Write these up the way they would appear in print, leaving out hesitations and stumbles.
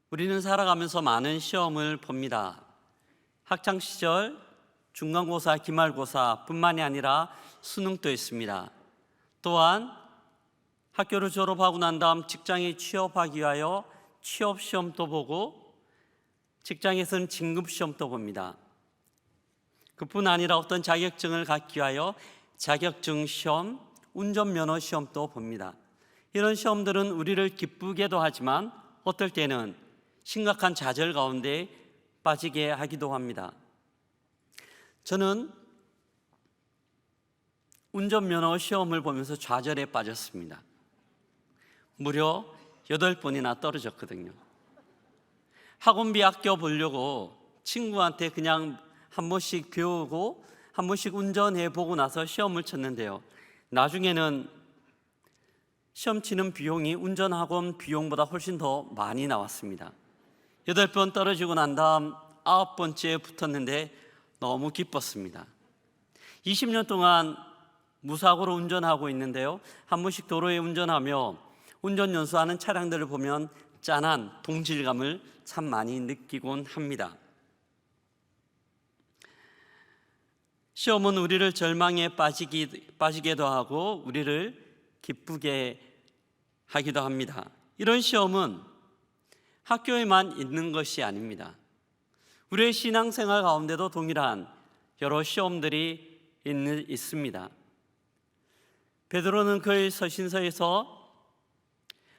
우리는 살아가면서 많은 시험을 봅니다. 학창시절 중간고사, 기말고사뿐만이 아니라 수능도 있습니다. 또한 학교를 졸업하고 난 다음 직장에 취업하기 위하여 취업시험도 보고 직장에서는 진급시험도 봅니다. 그뿐 아니라 어떤 자격증을 갖기 위하여 자격증 시험, 운전면허 시험도 봅니다. 이런 시험들은 우리를 기쁘게도 하지만 어떨 때는 심각한 좌절 가운데 빠지게 하기도 합니다. 저는 운전면허 시험을 보면서 좌절에 빠졌습니다. 무려 8번이나 떨어졌거든요. 학원비 아껴 보려고 친구한테 그냥 한 번씩 배우고 한 번씩 운전해 보고 나서 시험을 쳤는데요. 나중에는 시험 치는 비용이 운전학원 비용보다 훨씬 더 많이 나왔습니다. 8번 떨어지고 난 다음 9번째에 붙었는데 너무 기뻤습니다. 20년 동안 무사고로 운전하고 있는데요. 한 번씩 도로에 운전하며 운전 연수하는 차량들을 보면 짠한 동질감을 참 많이 느끼곤 합니다. 시험은 우리를 절망에 빠지게도 하고 우리를 기쁘게 하기도 합니다. 이런 시험은 학교에만 있는 것이 아닙니다. 우리의 신앙생활 가운데도 동일한 여러 시험들이 있습니다. 베드로는 그의 서신서에서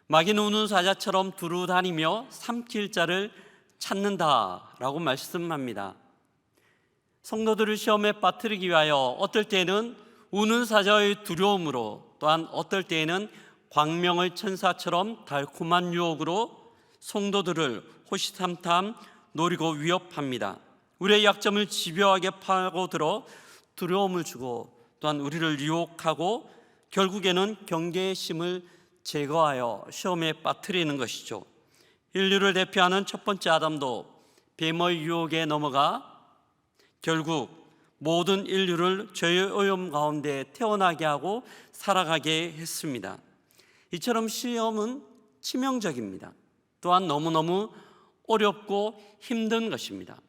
마귀는 우는 사자처럼 두루 다니며 삼킬 자를 찾는다라고 말씀합니다. 성도들을 시험에 빠뜨리기 위하여 어떨 때는 우는 사자의 두려움으로, 또한 어떨 때에는 광명의 천사처럼 달콤한 유혹으로 성도들을 호시탐탐 노리고 위협합니다. 우리의 약점을 집요하게 파고들어 두려움을 주고 또한 우리를 유혹하고 결국에는 경계심을 제거하여 시험에 빠뜨리는 것이죠. 인류를 대표하는 첫 번째 아담도 뱀의 유혹에 넘어가 결국 모든 인류를 죄의 오염 가운데 태어나게 하고 살아가게 했습니다. 이처럼 시험은 치명적입니다. 또한 너무너무 어렵고 힘든 것입니다.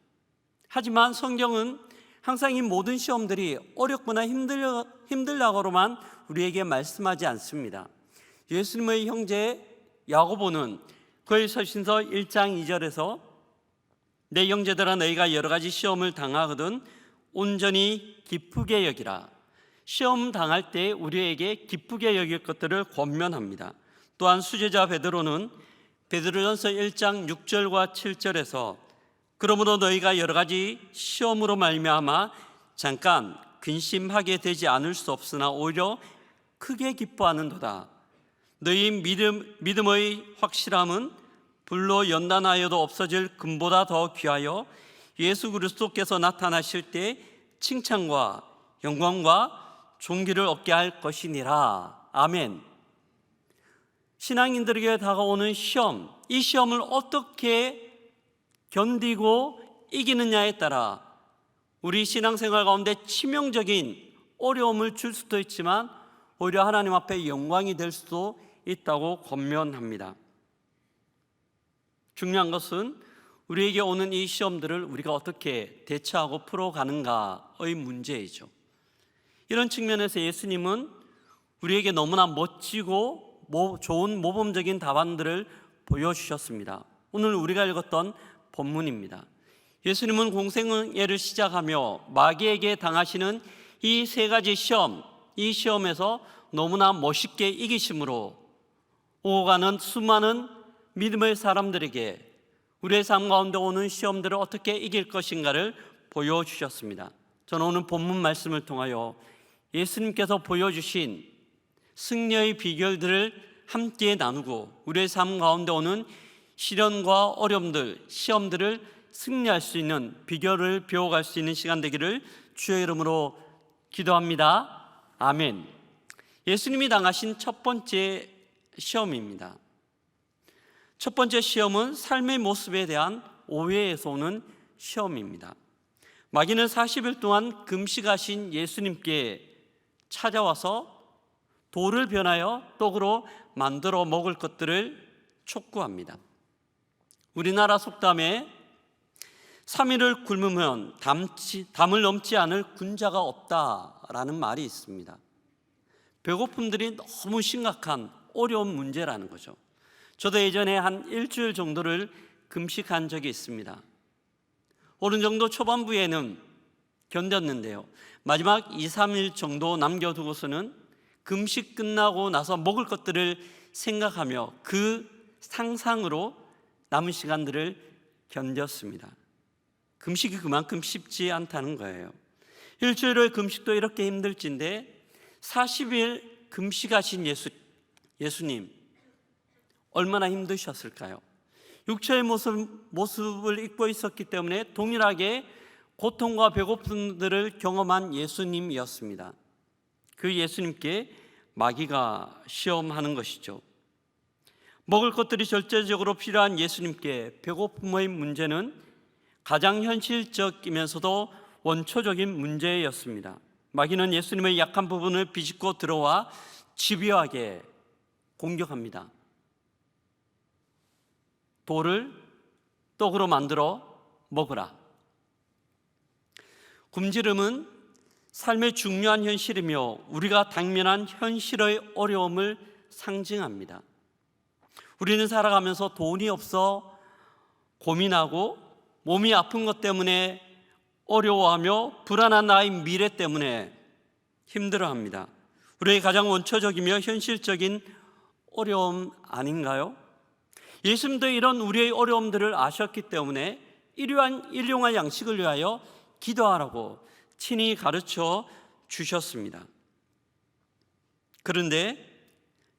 하지만 성경은 항상 이 모든 시험들이 어렵거나 힘들다고만 우리에게 말씀하지 않습니다. 예수님의 형제 야고보는 그의 서신서 1장 2절에서 내 형제들아 너희가 여러 가지 시험을 당하거든 온전히 기쁘게 여기라. 시험 당할 때 우리에게 기쁘게 여길 것들을 권면합니다. 또한 수제자 베드로는 베드로전서 1장 6절과 7절에서 그러므로 너희가 여러 가지 시험으로 말미암아 잠깐 근심하게 되지 않을 수 없으나 오히려 크게 기뻐하는도다. 너희 믿음의 확실함은 불로 연단하여도 없어질 금보다 더 귀하여 예수 그리스도께서 나타나실 때 칭찬과 영광과 존귀를 얻게 할 것이니라. 아멘. 신앙인들에게 다가오는 시험, 이 시험을 어떻게 견디고 이기느냐에 따라 우리 신앙생활 가운데 치명적인 어려움을 줄 수도 있지만 오히려 하나님 앞에 영광이 될 수도 있다고 권면합니다. 중요한 것은 우리에게 오는 이 시험들을 우리가 어떻게 대처하고 풀어가는가의 문제이죠. 이런 측면에서 예수님은 우리에게 너무나 멋지고 좋은 모범적인 답안들을 보여주셨습니다. 오늘 우리가 읽었던 본문입니다. 예수님은 공생애를 시작하며 마귀에게 당하시는 이 3가지 시험, 이 시험에서 너무나 멋있게 이기심으로 오고 가는 수많은 믿음의 사람들에게 우리의 삶 가운데 오는 시험들을 어떻게 이길 것인가를 보여주셨습니다. 저는 오늘 본문 말씀을 통하여 예수님께서 보여주신 승리의 비결들을 함께 나누고 우리의 삶 가운데 오는 시련과 어려움들, 시험들을 승리할 수 있는 비결을 배워갈 수 있는 시간 되기를 주의 이름으로 기도합니다. 아멘. 예수님이 당하신 첫 번째 시험입니다. 첫 번째 시험은 삶의 모습에 대한 오해에서 오는 시험입니다. 마귀는 40일 동안 금식하신 예수님께 찾아와서 돌을 변하여 떡으로 만들어 먹을 것들을 촉구합니다. 우리나라 속담에 3일을 굶으면 담을 넘지 않을 군자가 없다라는 말이 있습니다. 배고픔들이 너무 심각한 어려운 문제라는 거죠. 저도 예전에 한 일주일 정도를 금식한 적이 있습니다. 어느 정도 초반부에는 견뎠는데요, 마지막 2, 3일 정도 남겨두고서는 금식 끝나고 나서 먹을 것들을 생각하며 그 상상으로 남은 시간들을 견뎠습니다. 금식이 그만큼 쉽지 않다는 거예요. 일주일의 금식도 이렇게 힘들진데 40일 금식하신 예수님 얼마나 힘드셨을까요? 육체의 모습을 입고 있었기 때문에 동일하게 고통과 배고픔들을 경험한 예수님이었습니다. 그 예수님께 마귀가 시험하는 것이죠. 먹을 것들이 절대적으로 필요한 예수님께 배고픔의 문제는 가장 현실적이면서도 원초적인 문제였습니다. 마귀는 예수님의 약한 부분을 비집고 들어와 집요하게 공격합니다. 돌을 떡으로 만들어 먹으라. 굶주림은 삶의 중요한 현실이며 우리가 당면한 현실의 어려움을 상징합니다. 우리는 살아가면서 돈이 없어 고민하고 몸이 아픈 것 때문에 어려워하며 불안한 나의 미래 때문에 힘들어합니다. 우리의 가장 원초적이며 현실적인 어려움 아닌가요? 예수님도 이런 우리의 어려움들을 아셨기 때문에 일용할 양식을 위하여 기도하라고 친히 가르쳐 주셨습니다. 그런데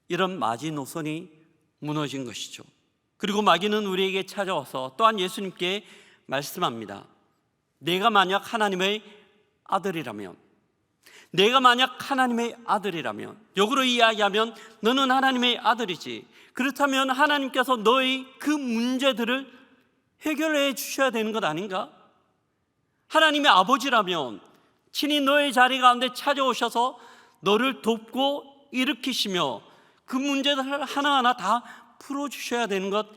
이런 마지노선이 무너진 것이죠. 그리고 마귀는 우리에게 찾아와서 또한 예수님께 말씀합니다. 내가 만약 하나님의 아들이라면, 역으로 이야기하면 너는 하나님의 아들이지. 그렇다면 하나님께서 너의 그 문제들을 해결해 주셔야 되는 것 아닌가? 하나님의 아버지라면 친히 너의 자리 가운데 찾아오셔서 너를 돕고 일으키시며 그 문제들 하나하나 다 풀어주셔야 되는 것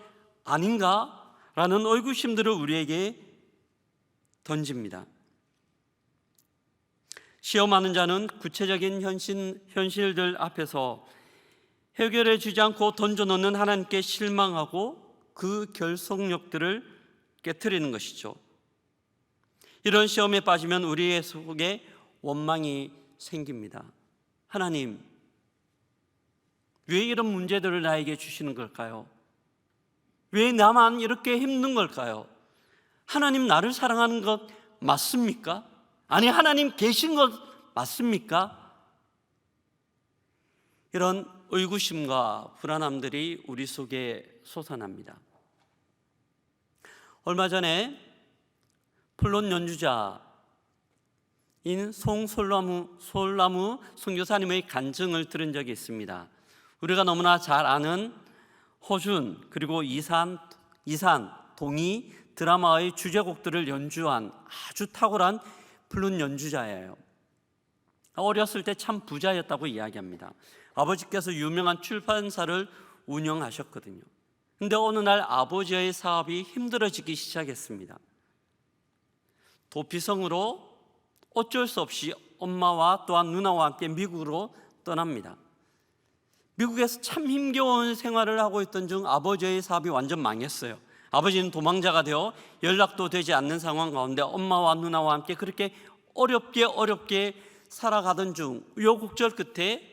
아닌가? 라는 의구심들을 우리에게 던집니다. 시험하는 자는 구체적인 현실들 앞에서 해결해 주지 않고 던져놓는 하나님께 실망하고 그 결속력들을 깨트리는 것이죠. 이런 시험에 빠지면 우리의 속에 원망이 생깁니다. 하나님, 왜 이런 문제들을 나에게 주시는 걸까요? 왜 나만 이렇게 힘든 걸까요? 하나님 나를 사랑하는 것 맞습니까? 아니, 하나님 계신 것 맞습니까? 이런 의구심과 불안함들이 우리 속에 솟아납니다. 얼마 전에 플룻 연주자인 송솔나무 선교사님의 간증을 들은 적이 있습니다. 우리가 너무나 잘 아는 허준 그리고 이산, 동이 드라마의 주제곡들을 연주한 아주 탁월한 플룻 연주자예요. 어렸을 때 참 부자였다고 이야기합니다. 아버지께서 유명한 출판사를 운영하셨거든요. 그런데 어느 날 아버지의 사업이 힘들어지기 시작했습니다. 도피성으로 어쩔 수 없이 엄마와 또한 누나와 함께 미국으로 떠납니다. 미국에서 참 힘겨운 생활을 하고 있던 중 아버지의 사업이 완전 망했어요. 아버지는 도망자가 되어 연락도 되지 않는 상황 가운데 엄마와 누나와 함께 그렇게 어렵게 살아가던 중 우여곡절 끝에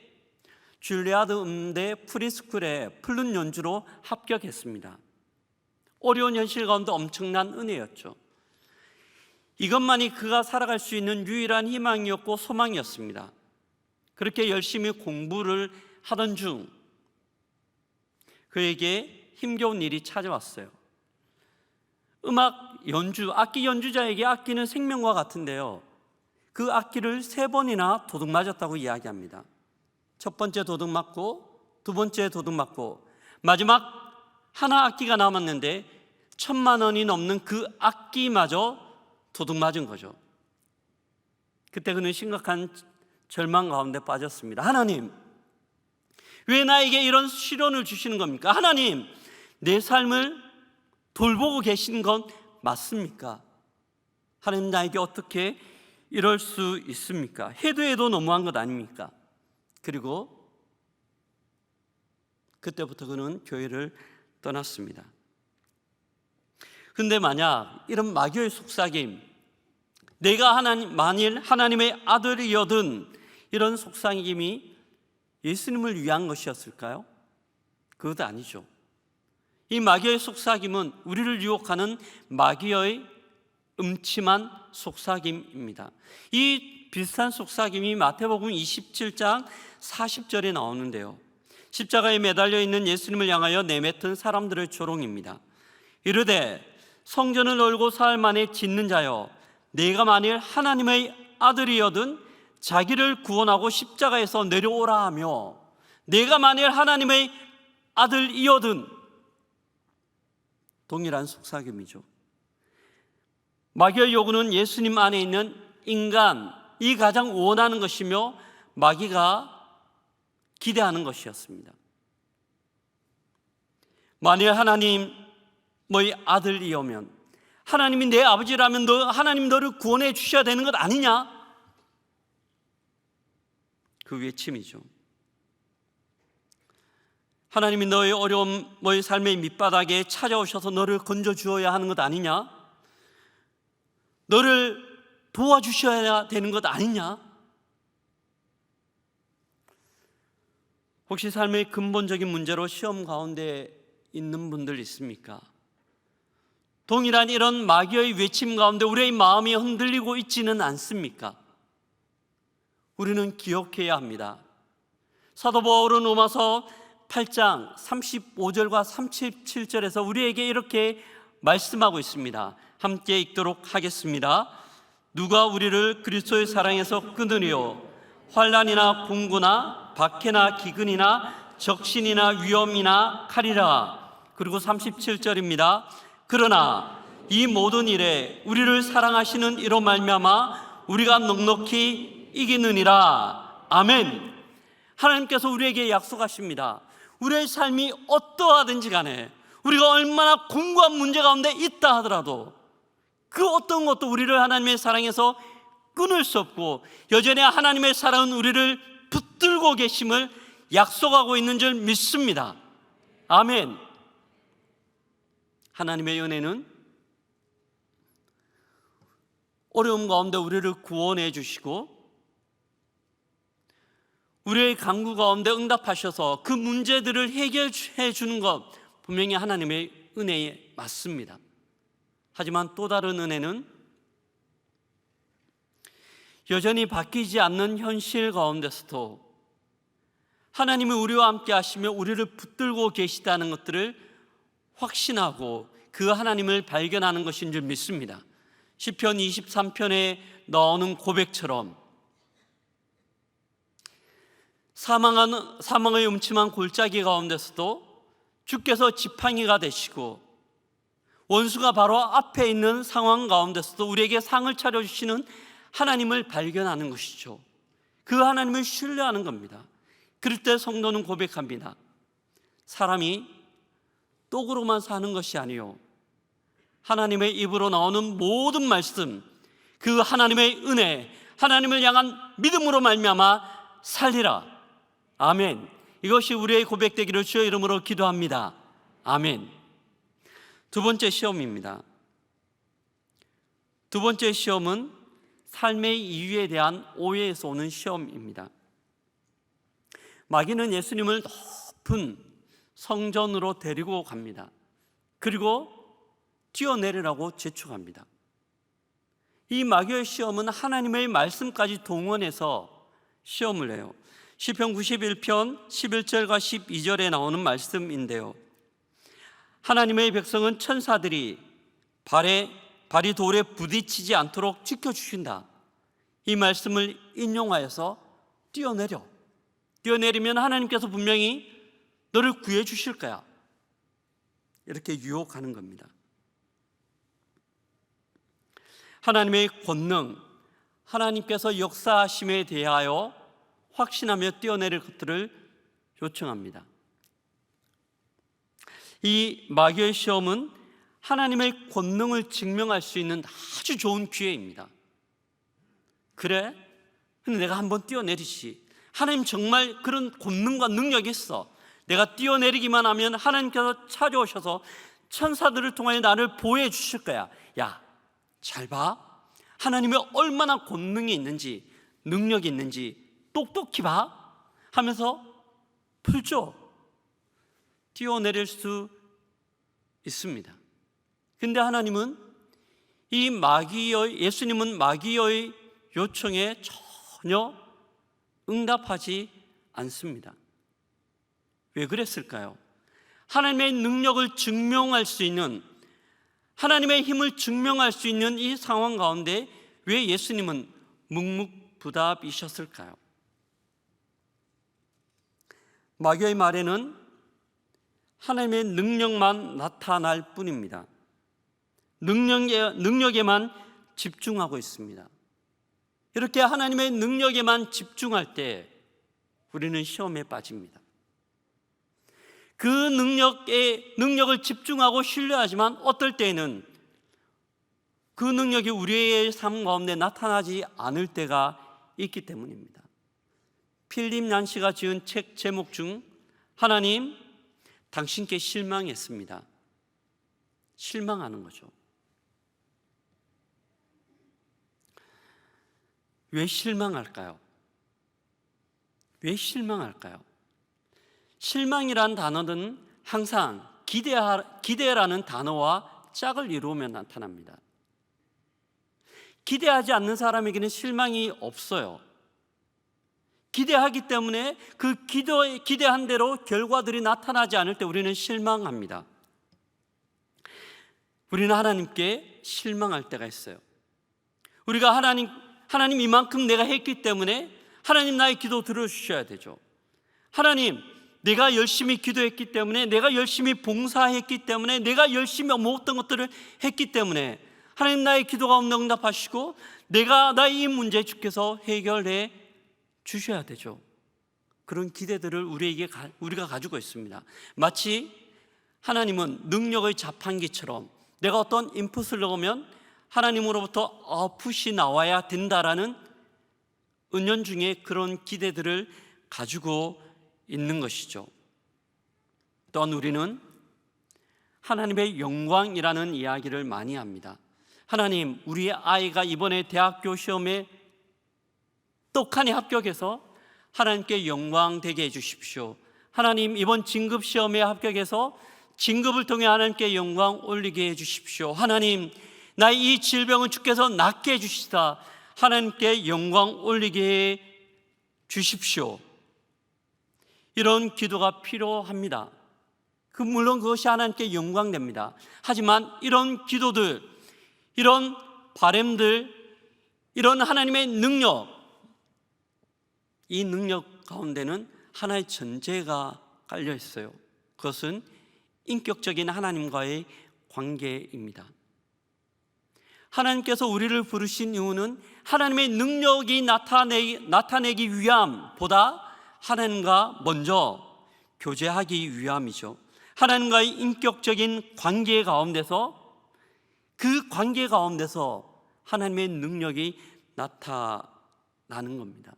줄리아드 음대 프리스쿨에 플룻 연주로 합격했습니다. 어려운 현실 가운데 엄청난 은혜였죠. 이것만이 그가 살아갈 수 있는 유일한 희망이었고 소망이었습니다. 그렇게 열심히 공부를 하던 중 그에게 힘겨운 일이 찾아왔어요. 악기 연주자에게 악기는 생명과 같은데요, 그 악기를 3번이나 도둑 맞았다고 이야기합니다. 첫 번째 도둑 맞고, 두 번째 도둑 맞고, 마지막 하나 악기가 남았는데 1,000만 원이 넘는 그 악기마저 도둑 맞은 거죠. 그때 그는 심각한 절망 가운데 빠졌습니다. 하나님, 왜 나에게 이런 시련을 주시는 겁니까? 하나님, 내 삶을 돌보고 계신 건 맞습니까? 하나님 나에게 어떻게 이럴 수 있습니까? 해도 너무한 것 아닙니까? 그리고 그때부터 그는 교회를 떠났습니다. 근데 만약 이런 마귀의 속삭임, 내가 만일 하나님의 아들이어든 이런 속삭임이 예수님을 위한 것이었을까요? 그것도 아니죠. 이 마귀의 속삭임은 우리를 유혹하는 마귀의 음침한 속삭임입니다. 이 비슷한 속삭임이 마태복음 27장 40절에 나오는데요, 십자가에 매달려 있는 예수님을 향하여 내뱉은 사람들의 조롱입니다. 이르되 성전을 얼고 사흘 만에 짓는 자여, 내가 만일 하나님의 아들이여든 자기를 구원하고 십자가에서 내려오라 하며, 내가 만일 하나님의 아들이여든, 동일한 속삭임이죠. 마귀의 요구는 예수님 안에 있는 인간이 가장 원하는 것이며 마귀가 기대하는 것이었습니다. 만일 하나님의 아들이오면, 하나님이 내 아버지라면 하나님 너를 구원해 주셔야 되는 것 아니냐? 그 외침이죠. 하나님이 너의 어려움, 너의 삶의 밑바닥에 찾아오셔서 너를 건져주어야 하는 것 아니냐? 너를 도와주셔야 되는 것 아니냐? 혹시 삶의 근본적인 문제로 시험 가운데 있는 분들 있습니까? 동일한 이런 마귀의 외침 가운데 우리의 마음이 흔들리고 있지는 않습니까? 우리는 기억해야 합니다. 사도 바울은 로마서 8장 35절과 37절에서 우리에게 이렇게 말씀하고 있습니다. 함께 읽도록 하겠습니다. 누가 우리를 그리스도의 사랑에서 끊으리요? 환난이나 궁고나 박해나 기근이나 적신이나 위험이나 칼이라. 그리고 37절입니다. 그러나 이 모든 일에 우리를 사랑하시는 이로 말미암아 우리가 넉넉히 이기느니라. 아멘. 하나님께서 우리에게 약속하십니다. 우리의 삶이 어떠하든지 간에, 우리가 얼마나 공고한 문제 가운데 있다 하더라도 그 어떤 것도 우리를 하나님의 사랑에서 끊을 수 없고, 여전히 하나님의 사랑은 우리를 붙들고 계심을 약속하고 있는 줄 믿습니다. 아멘. 하나님의 은혜는 어려움 가운데 우리를 구원해 주시고, 우리의 간구 가운데 응답하셔서 그 문제들을 해결해 주는 것, 분명히 하나님의 은혜에 맞습니다. 하지만 또 다른 은혜는 여전히 바뀌지 않는 현실 가운데서도 하나님이 우리와 함께 하시며 우리를 붙들고 계시다는 것들을 확신하고 그 하나님을 발견하는 것인 줄 믿습니다. 시편 23편에 나오는 고백처럼 사망의 음침한 골짜기 가운데서도 주께서 지팡이가 되시고, 원수가 바로 앞에 있는 상황 가운데서도 우리에게 상을 차려주시는 하나님을 발견하는 것이죠. 그 하나님을 신뢰하는 겁니다. 그럴 때 성도는 고백합니다. 사람이 떡으로만 사는 것이 아니요, 하나님의 입으로 나오는 모든 말씀, 그 하나님의 은혜, 하나님을 향한 믿음으로 말미암아 살리라. 아멘. 이것이 우리의 고백되기를 주의 이름으로 기도합니다. 아멘. 두 번째 시험입니다. 두 번째 시험은 삶의 이유에 대한 오해에서 오는 시험입니다. 마귀는 예수님을 높은 성전으로 데리고 갑니다. 그리고 뛰어내리라고 재촉합니다. 이 마귀의 시험은 하나님의 말씀까지 동원해서 시험을 해요. 시편 91편 11절과 12절에 나오는 말씀인데요, 하나님의 백성은 천사들이 발이 돌에 부딪히지 않도록 지켜주신다. 이 말씀을 인용하여서 뛰어내리면 하나님께서 분명히 너를 구해 주실 거야, 이렇게 유혹하는 겁니다. 하나님의 권능, 하나님께서 역사하심에 대하여 확신하며 뛰어내릴 것들을 요청합니다. 이 마귀의 시험은 하나님의 권능을 증명할 수 있는 아주 좋은 기회입니다. 그래? 근데 내가 한번 뛰어내리지. 하나님 정말 그런 권능과 능력이 있어. 내가 뛰어내리기만 하면 하나님께서 찾아오셔서 천사들을 통하여 나를 보호해 주실 거야. 야, 잘 봐. 하나님이 얼마나 권능이 있는지, 능력이 있는지 똑똑히 봐 하면서 풀죠. 뛰어내릴 수 있습니다. 근데 하나님은 예수님은 마귀의 요청에 전혀 응답하지 않습니다. 왜 그랬을까요? 하나님의 능력을 증명할 수 있는, 하나님의 힘을 증명할 수 있는 이 상황 가운데 왜 예수님은 묵묵부답이셨을까요? 마귀의 말에는 하나님의 능력만 나타날 뿐입니다. 능력에만 집중하고 있습니다. 이렇게 하나님의 능력에만 집중할 때 우리는 시험에 빠집니다. 그 능력을 집중하고 신뢰하지만 어떨 때에는 그 능력이 우리의 삶 가운데 나타나지 않을 때가 있기 때문입니다. 필립 얀시가 지은 책 제목 중 하나님, 당신께 실망했습니다. 실망하는 거죠. 왜 실망할까요? 왜 실망할까요? 실망이란 단어는 항상 기대라는 단어와 짝을 이루면 나타납니다. 기대하지 않는 사람에게는 실망이 없어요. 기대하기 때문에 그 기대한 대로 결과들이 나타나지 않을 때 우리는 실망합니다. 우리는 하나님께 실망할 때가 있어요. 우리가 하나님 이만큼 내가 했기 때문에 하나님 나의 기도 들어주셔야 되죠. 하나님, 내가 열심히 기도했기 때문에, 내가 열심히 봉사했기 때문에, 내가 열심히 모든 것들을 했기 때문에 하나님 나의 기도가 응답하시고 나의 이 문제 주께서 해결해 주셔야 되죠. 그런 기대들을 우리가 가지고 있습니다. 마치 하나님은 능력의 자판기처럼 내가 어떤 인풋을 넣으면 하나님으로부터 아웃풋이 나와야 된다라는 은연중에 그런 기대들을 가지고 있는 것이죠. 또한 우리는 하나님의 영광이라는 이야기를 많이 합니다. 하나님, 우리 아이가 이번에 대학교 시험에 떡하니 합격해서 하나님께 영광 되게 해주십시오. 하나님, 이번 진급 시험에 합격해서 진급을 통해 하나님께 영광 올리게 해주십시오. 하나님, 나의 이 질병을 주께서 낫게 해주시다. 하나님께 영광 올리게 해 주십시오. 이런 기도가 필요합니다. 물론 그것이 하나님께 영광됩니다. 하지만 이런 기도들, 이런 바람들, 이런 하나님의 능력, 이 능력 가운데는 하나의 전제가 깔려 있어요. 그것은 인격적인 하나님과의 관계입니다. 하나님께서 우리를 부르신 이유는 하나님의 능력이 나타내기 위함보다 하나님과 먼저 교제하기 위함이죠. 하나님과의 인격적인 관계 가운데서, 그 관계 가운데서 하나님의 능력이 나타나는 겁니다.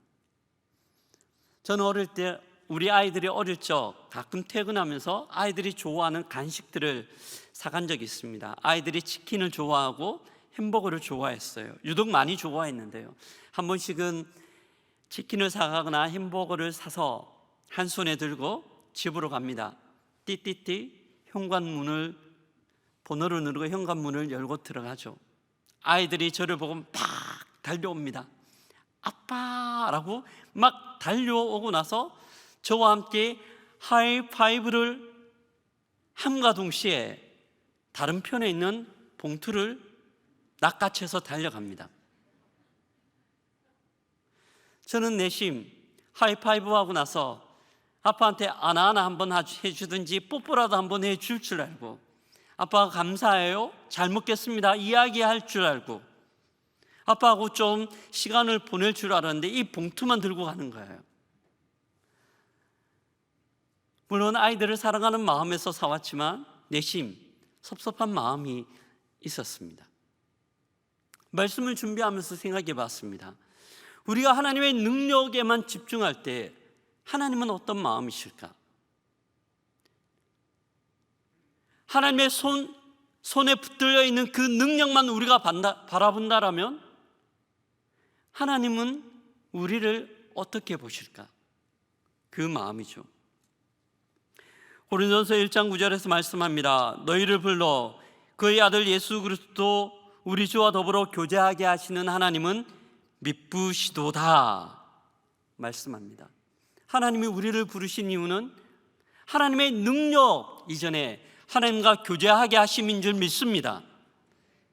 저는 어릴 때 우리 아이들이 어릴 적 가끔 퇴근하면서 아이들이 좋아하는 간식들을 사간 적이 있습니다. 아이들이 치킨을 좋아하고 햄버거를 좋아했어요. 유독 많이 좋아했는데요, 한 번씩은 치킨을 사가거나 햄버거를 사서 한 손에 들고 집으로 갑니다. 띠띠띠 현관문을, 번호를 누르고 현관문을 열고 들어가죠. 아이들이 저를 보고 막 달려옵니다. 아빠라고 막 달려오고 나서 저와 함께 하이파이브를 함과 동시에 다른 편에 있는 봉투를 낚아채서 달려갑니다. 저는 내심 하이파이브하고 나서 아빠한테 아나아나 한번 해주든지 뽀뽀라도 한번 해줄 줄 알고, 아빠가 감사해요, 잘 먹겠습니다 이야기할 줄 알고 아빠하고 좀 시간을 보낼 줄 알았는데 이 봉투만 들고 가는 거예요. 물론 아이들을 사랑하는 마음에서 사왔지만 내심 섭섭한 마음이 있었습니다. 말씀을 준비하면서 생각해 봤습니다. 우리가 하나님의 능력에만 집중할 때 하나님은 어떤 마음이실까? 하나님의 손에 붙들려 있는 그 능력만 우리가 바라본다라면 하나님은 우리를 어떻게 보실까? 그 마음이죠. 고린도전서 1장 9절에서 말씀합니다. 너희를 불러 그의 아들 예수 그리스도 우리 주와 더불어 교제하게 하시는 하나님은 미쁘시도다 말씀합니다. 하나님이 우리를 부르신 이유는 하나님의 능력 이전에 하나님과 교제하게 하심인 줄 믿습니다.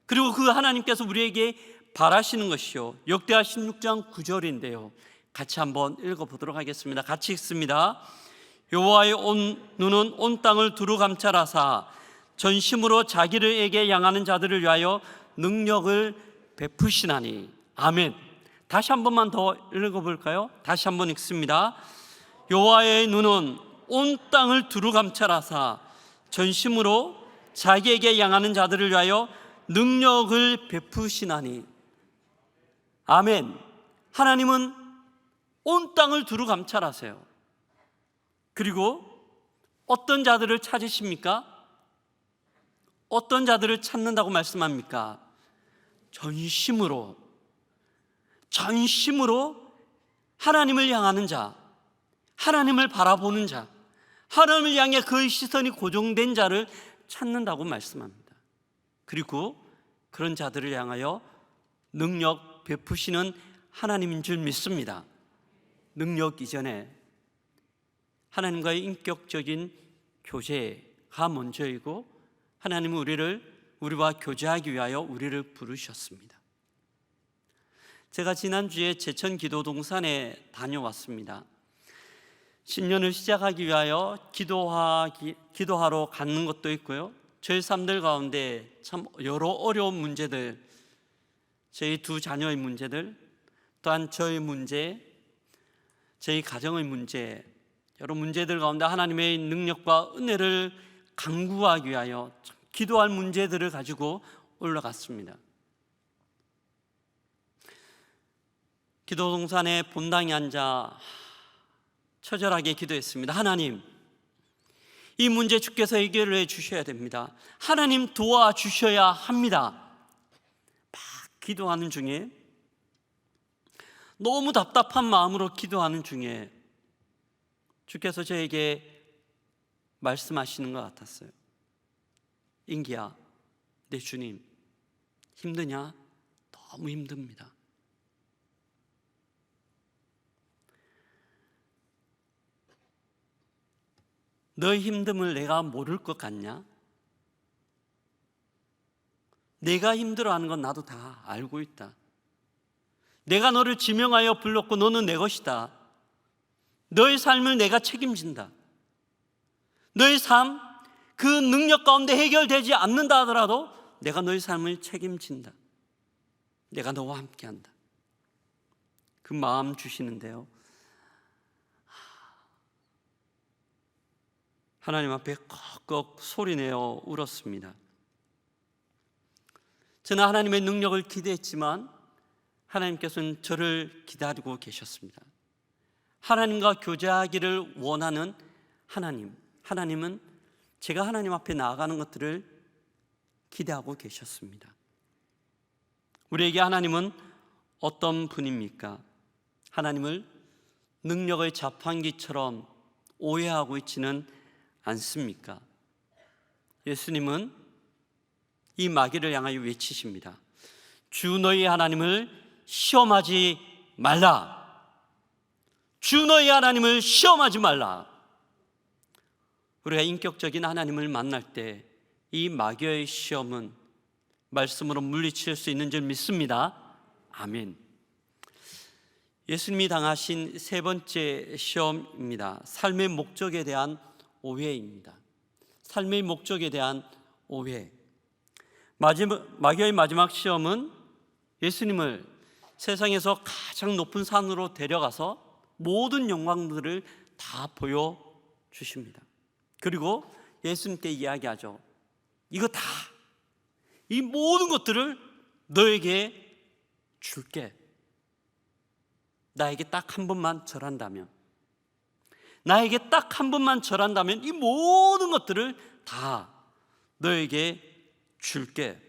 그리고 그 하나님께서 우리에게 바라시는 것이요, 역대하 16장 9절인데요 같이 한번 읽어보도록 하겠습니다. 같이 읽습니다. 여호와의 눈은 온 땅을 두루 감찰하사 전심으로 자기에게 향하는 자들을 위하여 능력을 베푸시나니. 아멘. 다시 한 번만 더 읽어볼까요? 다시 한번 읽습니다. 여호와의 눈은 온 땅을 두루 감찰하사 전심으로 자기에게 향하는 자들을 위하여 능력을 베푸시나니. 아멘. 하나님은 온 땅을 두루 감찰하세요. 그리고 어떤 자들을 찾으십니까? 어떤 자들을 찾는다고 말씀합니까? 전심으로 하나님을 향하는 자, 하나님을 바라보는 자, 하나님을 향해 그의 시선이 고정된 자를 찾는다고 말씀합니다. 그리고 그런 자들을 향하여 능력 베푸시는 하나님인 줄 믿습니다. 능력 이전에 하나님과의 인격적인 교제가 먼저이고 하나님은 우리와 교제하기 위하여 우리를 부르셨습니다. 제가 지난주에 제천 기도동산에 다녀왔습니다. 신년을 시작하기 위하여 기도하러 가는 것도 있고요, 저희 삶들 가운데 참 여러 어려운 문제들, 저희 두 자녀의 문제들, 또한 저의 문제, 저희 가정의 문제, 여러 문제들 가운데 하나님의 능력과 은혜를 간구하기 위하여 기도할 문제들을 가지고 올라갔습니다. 기도동산의 본당에 앉아 처절하게 기도했습니다. 하나님, 이 문제 주께서 해결을 해 주셔야 됩니다. 하나님 도와주셔야 합니다. 막 기도하는 중에, 너무 답답한 마음으로 기도하는 중에 주께서 저에게 말씀하시는 것 같았어요. 인기야, 내 주님 힘드냐? 너무 힘듭니다. 너의 힘듦을 내가 모를 것 같냐? 내가 힘들어하는 건 나도 다 알고 있다. 내가 너를 지명하여 불렀고 너는 내 것이다. 너의 삶을 내가 책임진다. 너의 삶, 그 능력 가운데 해결되지 않는다 하더라도 내가 너의 삶을 책임진다. 내가 너와 함께한다. 그 마음 주시는데요, 하나님 앞에 꺽꺽 소리내어 울었습니다. 저는 하나님의 능력을 기대했지만 하나님께서는 저를 기다리고 계셨습니다. 하나님과 교제하기를 원하는 하나님은 제가 하나님 앞에 나아가는 것들을 기대하고 계셨습니다. 우리에게 하나님은 어떤 분입니까? 하나님을 능력의 자판기처럼 오해하고 있지는 않습니까? 예수님은 이 마귀를 향하여 외치십니다. 주 너희 하나님을 시험하지 말라. 주 너희 하나님을 시험하지 말라. 우리가 인격적인 하나님을 만날 때 이 마귀의 시험은 말씀으로 물리칠 수 있는 줄 믿습니다. 아멘. 예수님이 당하신 세 번째 시험입니다. 삶의 목적에 대한 오해입니다. 삶의 목적에 대한 오해. 마귀의 마지막 시험은 예수님을 세상에서 가장 높은 산으로 데려가서 모든 영광들을 다 보여주십니다. 그리고 예수님께 이야기하죠. 이거 다, 이 모든 것들을 너에게 줄게. 나에게 딱 한 번만 절한다면, 나에게 딱 한 번만 절한다면 이 모든 것들을 다 너에게 줄게.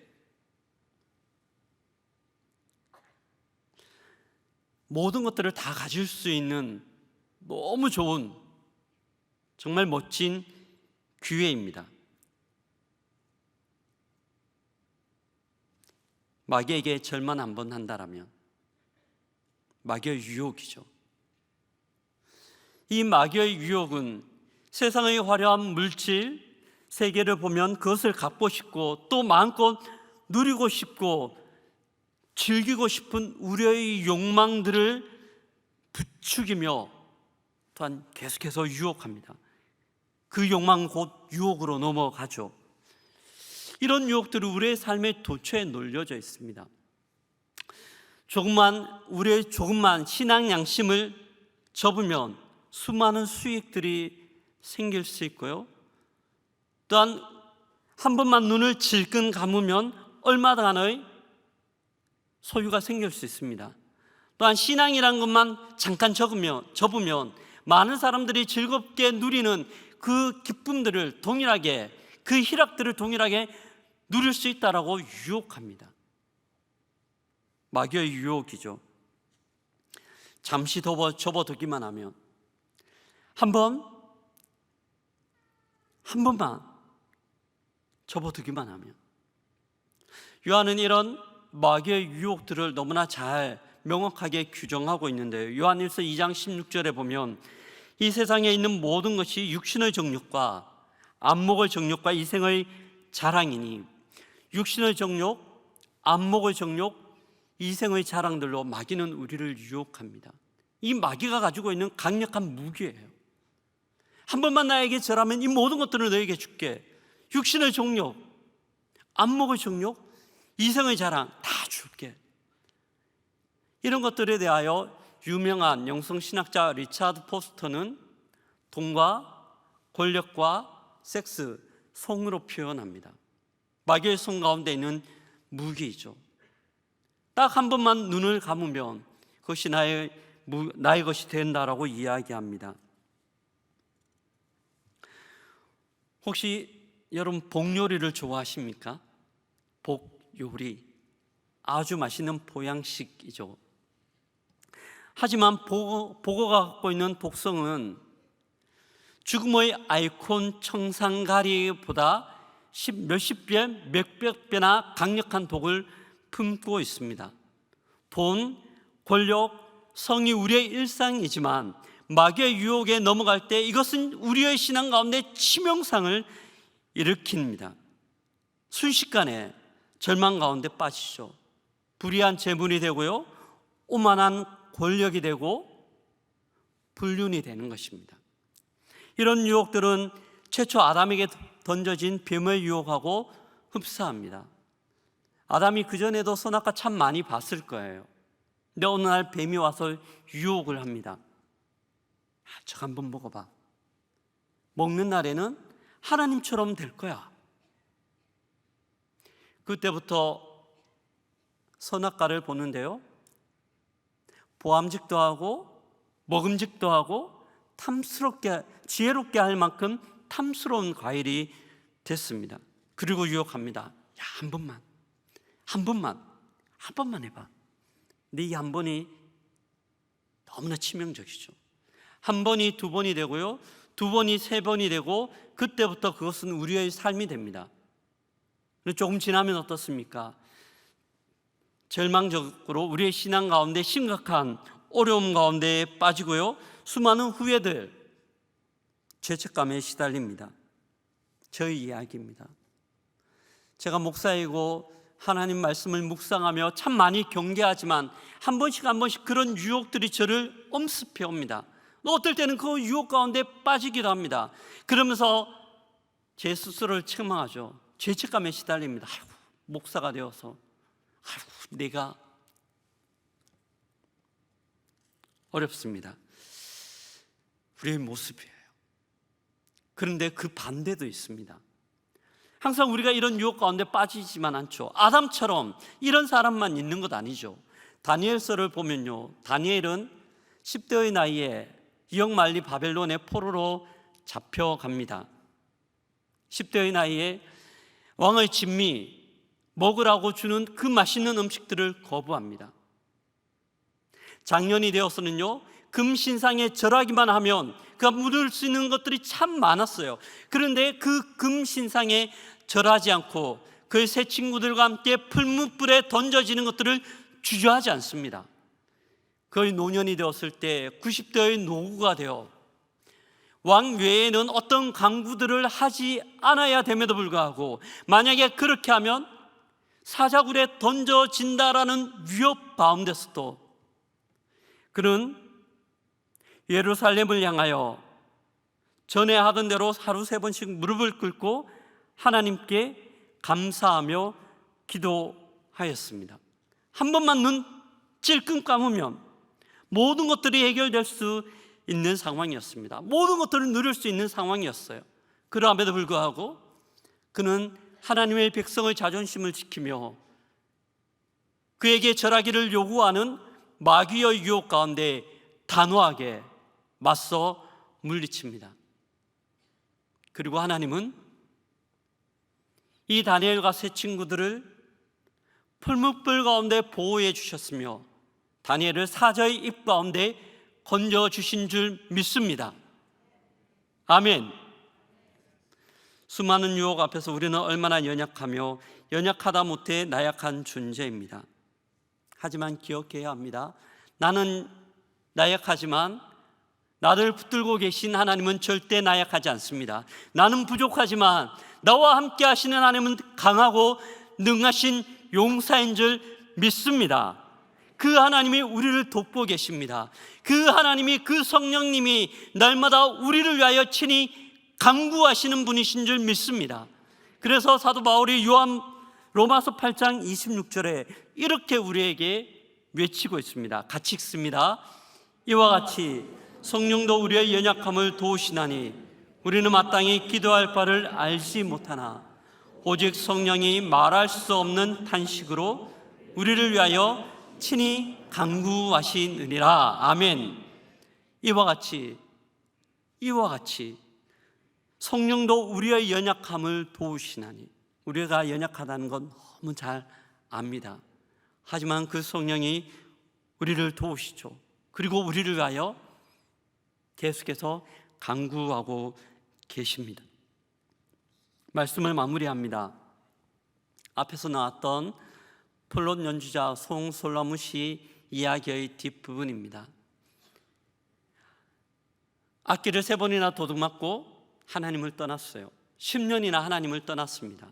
모든 것들을 다 가질 수 있는 너무 좋은, 정말 멋진 기회입니다. 마귀에게 절만 한 번 한다라면 마귀의 유혹이죠. 이 마귀의 유혹은 세상의 화려한 물질, 세계를 보면 그것을 갖고 싶고 또 마음껏 누리고 싶고 즐기고 싶은 우리의 욕망들을 부추기며 또한 계속해서 유혹합니다. 그 욕망은 곧 유혹으로 넘어가죠. 이런 유혹들이 우리의 삶의 도처에 놀려져 있습니다. 우리의 조금만 신앙 양심을 접으면 수많은 수익들이 생길 수 있고요. 또한 한 번만 눈을 질끈 감으면 얼마간의 소유가 생길 수 있습니다. 또한 신앙이란 것만 잠깐 접으면 많은 사람들이 즐겁게 누리는 그 기쁨들을 동일하게, 그 희락들을 동일하게 누릴 수 있다라고 유혹합니다. 마귀의 유혹이죠. 잠시 접어두기만 하면, 한 번만 접어두기만 하면. 요한은 이런 마귀의 유혹들을 너무나 잘 명확하게 규정하고 있는데요. 요한일서 2장 16절에 보면 이 세상에 있는 모든 것이 육신의 정욕과 안목의 정욕과 이생의 자랑이니, 육신의 정욕, 안목의 정욕, 이생의 자랑들로 마귀는 우리를 유혹합니다. 이 마귀가 가지고 있는 강력한 무기예요. 한 번만 나에게 절하면 이 모든 것들을 너에게 줄게. 육신의 정욕, 안목의 정욕, 이생의 자랑 다 줄게. 이런 것들에 대하여 유명한 영성신학자 리차드 포스터는 돈과 권력과 섹스, 성으로 표현합니다. 마귀의 손 가운데 있는 무기이죠. 딱 한 번만 눈을 감으면 그것이 나의 것이 된다라고 이야기합니다. 혹시 여러분 복요리를 좋아하십니까? 복요리, 아주 맛있는 보양식이죠. 하지만 복어가 갖고 있는 복성은 죽음의 아이콘 청산가리보다 몇십 배, 몇백 배나 강력한 독을 품고 있습니다. 돈, 권력, 성이 우리의 일상이지만 마귀의 유혹에 넘어갈 때 이것은 우리의 신앙 가운데 치명상을 일으킵니다. 순식간에 절망 가운데 빠지죠. 불의한 재물이 되고요, 오만한 권력이 되고 불륜이 되는 것입니다. 이런 유혹들은 최초 아담에게 던져진 뱀의 유혹하고 흡사합니다. 아담이 그전에도 선악과 참 많이 봤을 거예요. 근데 어느 날 뱀이 와서 유혹을 합니다. 저거 한번 먹어봐. 먹는 날에는 하나님처럼 될 거야. 그때부터 선악과를 보는데요, 보암직도 하고 먹음직도 하고 탐스럽게, 지혜롭게 할 만큼 탐스러운 과일이 됐습니다. 그리고 유혹합니다. 야, 한 번만 해봐. 근데 이 한 번이 너무나 치명적이죠. 한 번이 두 번이 되고요, 두 번이 세 번이 되고, 그때부터 그것은 우리의 삶이 됩니다. 조금 지나면 어떻습니까? 절망적으로 우리의 신앙 가운데 심각한 어려움 가운데 빠지고요, 수많은 후회들, 죄책감에 시달립니다. 저의 이야기입니다. 제가 목사이고 하나님 말씀을 묵상하며 참 많이 경계하지만 한 번씩 그런 유혹들이 저를 엄습해 옵니다. 어떨 때는 그 유혹 가운데 빠지기도 합니다. 그러면서 제 스스로를 책망하죠. 죄책감에 시달립니다. 아이고, 목사가 되어서 내가 어렵습니다. 우리의 모습이에요. 그런데 그 반대도 있습니다. 항상 우리가 이런 유혹 가운데 빠지지만 않죠. 아담처럼 이런 사람만 있는 것 아니죠. 다니엘서를 보면요, 다니엘은 10대의 나이에 이역만리 바벨론의 포로로 잡혀갑니다. 10대의 나이에 왕의 진미, 먹으라고 주는 그 맛있는 음식들을 거부합니다. 장년이 되어서는요, 금신상에 절하기만 하면 그가 물을 수 있는 것들이 참 많았어요. 그런데 그 금신상에 절하지 않고 그의 세 친구들과 함께 풀무불에 던져지는 것들을 주저하지 않습니다. 거의 노년이 되었을 때 90대의 노구가 되어 왕 외에는 어떤 강구들을 하지 않아야 됨에도 불구하고 만약에 그렇게 하면 사자굴에 던져진다라는 위협 가운데서도 그는 예루살렘을 향하여 전에 하던 대로 하루 3번씩 무릎을 꿇고 하나님께 감사하며 기도하였습니다. 한 번만 눈 찔끔 감으면 모든 것들이 해결될 수 있는 상황이었습니다. 모든 것들을 누릴 수 있는 상황이었어요. 그럼에도 불구하고 그는 하나님의 백성의 자존심을 지키며 그에게 절하기를 요구하는 마귀의 유혹 가운데 단호하게 맞서 물리칩니다. 그리고 하나님은 이 다니엘과 세 친구들을 풀무불 가운데 보호해 주셨으며 다니엘을 사자의 입 가운데 건져 주신 줄 믿습니다. 아멘. 수많은 유혹 앞에서 우리는 얼마나 연약하며 연약하다 못해 나약한 존재입니다. 하지만 기억해야 합니다. 나는 나약하지만 나를 붙들고 계신 하나님은 절대 나약하지 않습니다. 나는 부족하지만 나와 함께 하시는 하나님은 강하고 능하신 용사인 줄 믿습니다. 그 하나님이 우리를 돕고 계십니다. 그 하나님이, 그 성령님이 날마다 우리를 위하여 친히 강구하시는 분이신 줄 믿습니다. 그래서 사도 바울이 로마서 8장 26절에 이렇게 우리에게 외치고 있습니다. 같이 읽습니다. 이와 같이 성령도 우리의 연약함을 도우시나니 우리는 마땅히 기도할 바를 알지 못하나 오직 성령이 말할 수 없는 탄식으로 우리를 위하여 친히 간구하시느니라. 아멘. 이와 같이 성령도 우리의 연약함을 도우시나니, 우리가 연약하다는 건 너무 잘 압니다. 하지만 그 성령이 우리를 도우시죠. 그리고 우리를 위하여 계속해서 간구하고 계십니다. 말씀을 마무리합니다. 앞에서 나왔던 플룻 연주자 송솔라무 씨 이야기의 뒷부분입니다. 악기를 3번이나 도둑맞고 하나님을 떠났어요. 10년이나 하나님을 떠났습니다.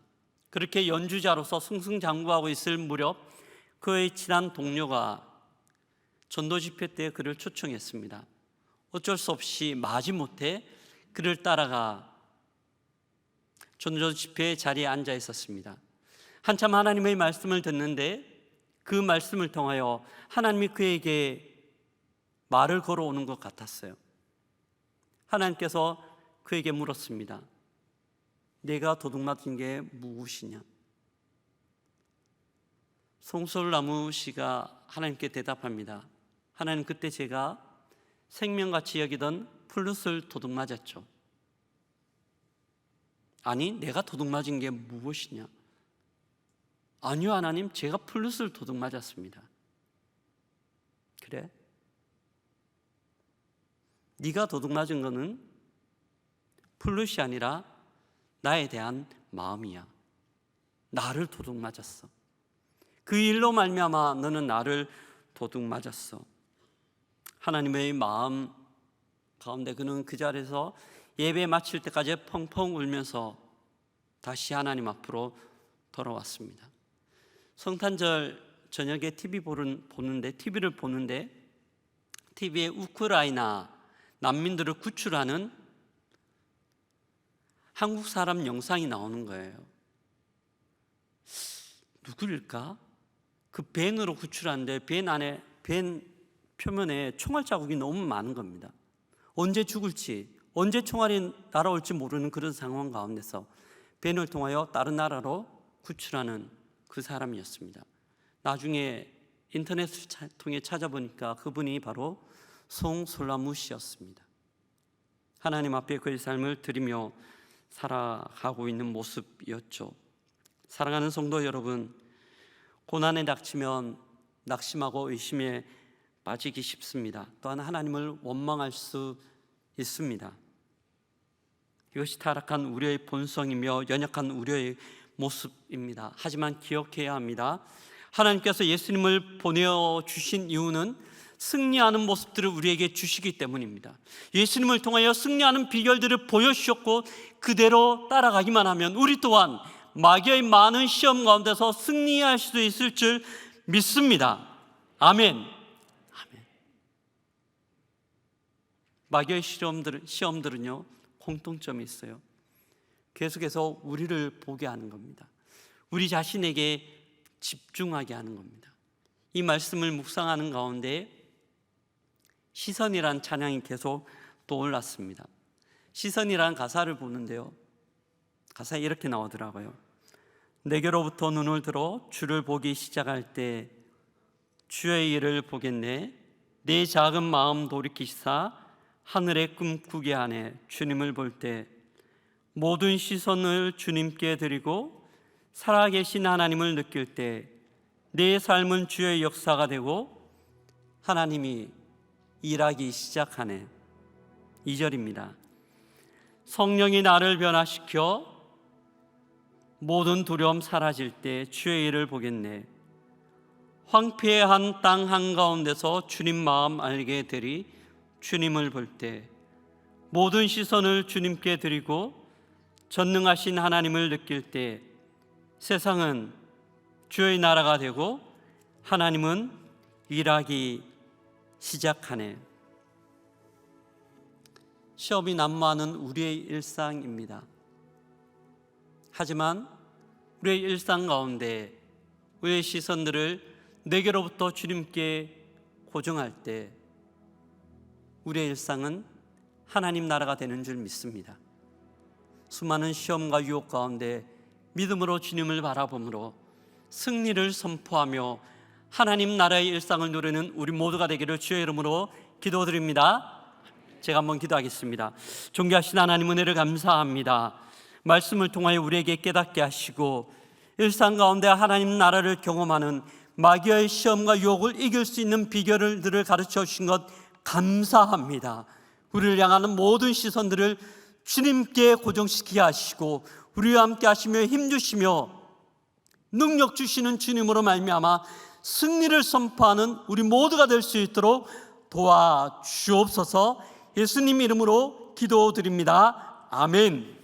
그렇게 연주자로서 승승장구하고 있을 무렵 그의 친한 동료가 전도 집회 때 그를 초청했습니다. 어쩔 수 없이 마지못해 그를 따라가 전도 집회 자리에 앉아 있었습니다. 한참 하나님의 말씀을 듣는데 그 말씀을 통하여 하나님이 그에게 말을 걸어오는 것 같았어요. 하나님께서 그에게 물었습니다. 내가 도둑맞은 게 무엇이냐? 송솔나무 씨가 하나님께 대답합니다. 하나님, 그때 제가 생명같이 여기던 플룻을 도둑맞았죠. 아니, 내가 도둑맞은 게 무엇이냐? 아니요, 하나님, 제가 플룻을 도둑맞았습니다. 그래? 네가 도둑맞은 거는 플룻이 아니라 나에 대한 마음이야. 나를 도둑맞았어. 그 일로 말미암아 너는 나를 도둑맞았어. 하나님의 마음 가운데 그는 그 자리에서 예배 마칠 때까지 펑펑 울면서 다시 하나님 앞으로 돌아왔습니다. 성탄절 저녁에 TV를 보는데 TV에 우크라이나 난민들을 구출하는 한국 사람 영상이 나오는 거예요. 누구일까? 그 밴으로 구출하는데 밴 표면에 총알 자국이 너무 많은 겁니다. 언제 죽을지, 언제 총알이 날아올지 모르는 그런 상황 가운데서 벤을 통하여 다른 나라로 구출하는 그 사람이었습니다. 나중에 인터넷을 통해 찾아보니까 그분이 바로 송솔라무 씨였습니다. 하나님 앞에 그의 삶을 드리며 살아가고 있는 모습이었죠. 사랑하는 성도 여러분, 고난에 닥치면 낙심하고 의심에 빠지기 쉽습니다. 또한 하나님을 원망할 수 있습니다. 이것이 타락한 우려의 본성이며 연약한 우려의 모습입니다. 하지만 기억해야 합니다. 하나님께서 예수님을 보내주신 이유는 승리하는 모습들을 우리에게 주시기 때문입니다. 예수님을 통하여 승리하는 비결들을 보여주셨고 그대로 따라가기만 하면 우리 또한 마귀의 많은 시험 가운데서 승리할 수 있을 줄 믿습니다. 아멘. 마귀의 시험들은요, 공통점이 있어요. 계속해서 우리를 보게 하는 겁니다. 우리 자신에게 집중하게 하는 겁니다. 이 말씀을 묵상하는 가운데 시선이란 찬양이 계속 떠올랐습니다. 시선이란 가사를 보는데요, 가사에 이렇게 나오더라고요. 내게로부터 눈을 들어 주를 보기 시작할 때 주의 일을 보겠네. 내 작은 마음 돌이키시사 하늘의 꿈꾸게 하네. 주님을 볼 때 모든 시선을 주님께 드리고 살아계신 하나님을 느낄 때 내 삶은 주의 역사가 되고 하나님이 일하기 시작하네. 2절입니다. 성령이 나를 변화시켜 모든 두려움 사라질 때 주의 일을 보겠네. 황폐한 땅 한가운데서 주님 마음 알게 되리. 주님을 볼 때 모든 시선을 주님께 드리고 전능하신 하나님을 느낄 때 세상은 주의 나라가 되고 하나님은 일하기 시작하네. 시험이 난무하는 우리의 일상입니다. 하지만 우리의 일상 가운데 우리의 시선들을 내게로부터 주님께 고정할 때 우리의 일상은 하나님 나라가 되는 줄 믿습니다. 수많은 시험과 유혹 가운데 믿음으로 주님을 바라봄으로 승리를 선포하며 하나님 나라의 일상을 누리는 우리 모두가 되기를 주의 이름으로 기도드립니다. 제가 한번 기도하겠습니다. 존귀하신 하나님, 은혜를 감사합니다. 말씀을 통하여 우리에게 깨닫게 하시고 일상 가운데 하나님 나라를 경험하는 마귀의 시험과 유혹을 이길 수 있는 비결들을 가르쳐 주신 것 감사합니다. 우리를 향하는 모든 시선들을 주님께 고정시키게 하시고 우리와 함께 하시며 힘주시며 능력 주시는 주님으로 말미암아 승리를 선포하는 우리 모두가 될 수 있도록 도와주옵소서. 예수님 이름으로 기도드립니다. 아멘.